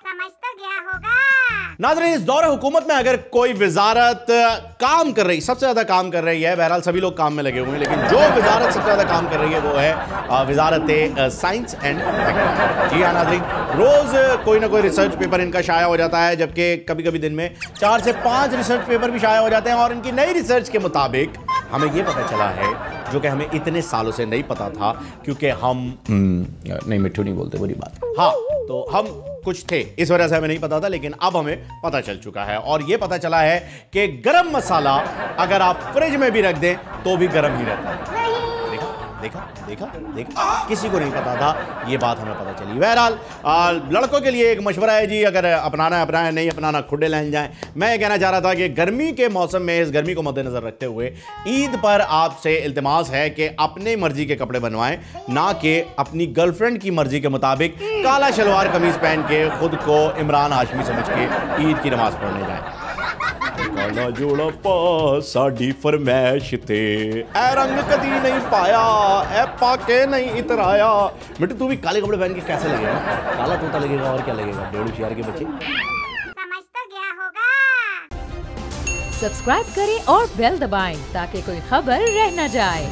समझ तो गया होगा। नाज़रीन, इस दौर हुकूमत में अगर कोई वजारत काम कर रही, सबसे ज्यादा काम कर रही है, बहरहाल सभी लोग काम में लगे हुए हैं, लेकिन जो वजारत सबसे ज्यादा काम कर रही है वो है वजारत साइंस एंड टेक्नोलॉजी। जी हाँ नाज़रीन, रोज कोई ना कोई रिसर्च पेपर इनका शाया हो जाता है, जबकि कभी कभी दिन में 4 से 5 रिसर्च पेपर भी शाया हो जाते हैं। और इनकी नई रिसर्च के मुताबिक हमें ये पता चला है, जो कि हमें इतने सालों से नहीं पता था, क्योंकि हम नहीं मिट्ठू नहीं बोलते, बुरी बात। हाँ, तो हम कुछ थे, इस वजह से हमें नहीं पता था, लेकिन अब हमें पता चल चुका है। और यह पता चला है कि गरम मसाला अगर आप फ्रिज में भी रख दें तो भी गरम ही रहता है। देखा देखा देखा देखा, किसी को नहीं पता था, ये बात हमें पता चली। बहरहाल लड़कों के लिए एक मशवरा है जी, अगर अपनाना है अपनाएं, नहीं अपनाना खुडे लहन जाएं। मैं ये कहना चाह रहा था कि गर्मी के मौसम में, इस गर्मी को मद्देनजर रखते हुए ईद पर आपसे इल्तिमास है कि अपने मर्जी के कपड़े बनवाएं, ना कि अपनी गर्लफ्रेंड की मर्जी के मुताबिक काला शलवार कमीज पहन के खुद को इमरान हाशमी समझ के ईद की नमाज पढ़ने जाएं। काला जोड़ा पा साड़ी फरमैश ते ए रंग कदी नहीं पाया, ए पाके नहीं इतराया। मिट्टू तू भी काले कपड़े पहन के कैसे लगेगा? काला तोता लगेगा और क्या लगेगा, 1.5 शहर के बच्चे। समझ तो गया होगा। सब्सक्राइब करें और बेल दबाएं ताकि कोई खबर रह न जाए।